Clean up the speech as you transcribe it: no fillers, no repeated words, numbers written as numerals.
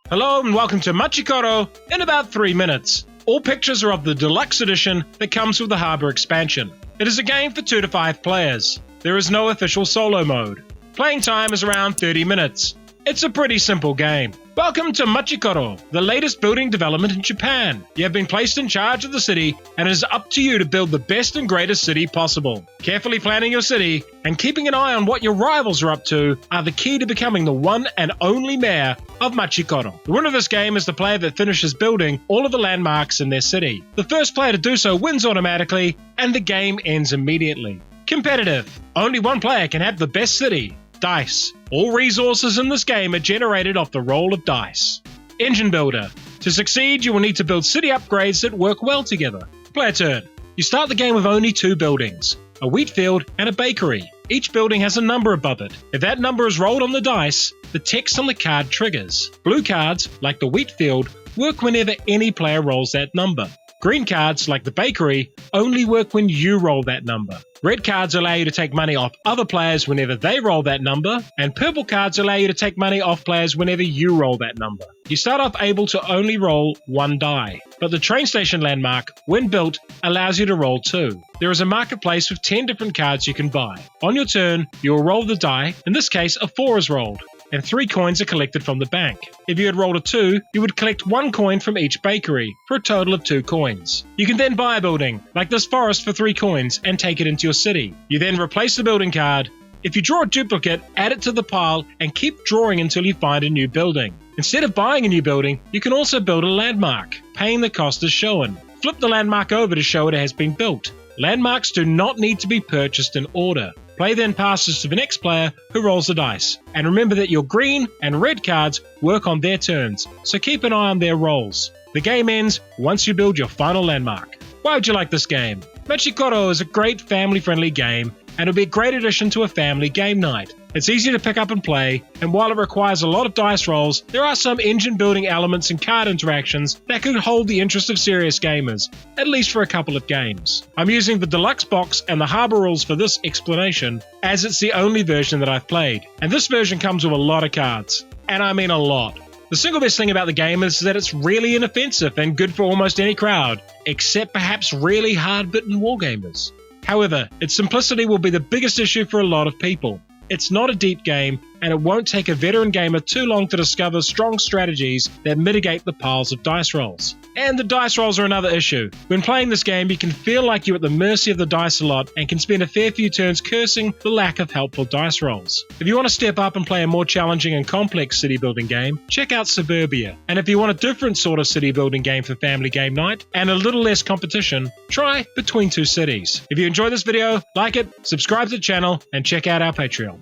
Hello and welcome to Machi Koro in about 3 minutes. All pictures are of the deluxe edition that comes with the Harbour expansion. It is a game for 2 to 5 players. There is no official solo mode. Playing time is around 30 minutes. It's a pretty simple game. Welcome to Machi Koro, the latest building development in Japan. You have been placed in charge of the city and it is up to you to build the best and greatest city possible. Carefully planning your city and keeping an eye on what your rivals are up to are the key to becoming the one and only mayor of Machi Koro. The winner of this game is the player that finishes building all of the landmarks in their city. The first player to do so wins automatically and the game ends immediately. Competitive. Only one player can have the best city. Dice. All resources in this game are generated off the roll of dice. Engine builder. To succeed, you will need to build city upgrades that work well together. Player turn. You start the game with only 2 buildings, a wheat field and a bakery. Each building has a number above it. If that number is rolled on the dice, the text on the card triggers. Blue cards, like the wheat field, work whenever any player rolls that number. Green cards, like the bakery, only work when you roll that number. Red cards allow you to take money off other players whenever they roll that number, and purple cards allow you to take money off players whenever you roll that number. You start off able to only roll 1 die, but the train station landmark, when built, allows you to roll 2. There is a marketplace with 10 different cards you can buy. On your turn, you will roll the die, in this case a 4 is rolled, and 3 coins are collected from the bank. If you had rolled a 2, you would collect 1 coin from each bakery, for a total of 2 coins. You can then buy a building, like this forest for 3 coins, and take it into your city. You then replace the building card. If you draw a duplicate, add it to the pile and keep drawing until you find a new building. Instead of buying a new building, you can also build a landmark, paying the cost as shown. Flip the landmark over to show it has been built. Landmarks do not need to be purchased in order. Play then passes to the next player who rolls the dice. And remember that your green and red cards work on their turns, so keep an eye on their rolls. The game ends once you build your final landmark. Why would you like this game? Machi Koro is a great family-friendly game and it'll be a great addition to a family game night. It's easy to pick up and play, and while it requires a lot of dice rolls, there are some engine-building elements and card interactions that could hold the interest of serious gamers, at least for a couple of games. I'm using the deluxe box and the Harbour rules for this explanation, as it's the only version that I've played, and this version comes with a lot of cards, and I mean a lot. The single best thing about the game is that it's really inoffensive and good for almost any crowd, except perhaps really hard-bitten wargamers. However, its simplicity will be the biggest issue for a lot of people. It's not a deep game, and it won't take a veteran gamer too long to discover strong strategies that mitigate the piles of dice rolls. And the dice rolls are another issue. When playing this game, you can feel like you're at the mercy of the dice a lot and can spend a fair few turns cursing the lack of helpful dice rolls. If you want to step up and play a more challenging and complex city building game, check out Suburbia. And if you want a different sort of city building game for family game night and a little less competition, try Between Two Cities. If you enjoyed this video, like it, subscribe to the channel, and check out our Patreon.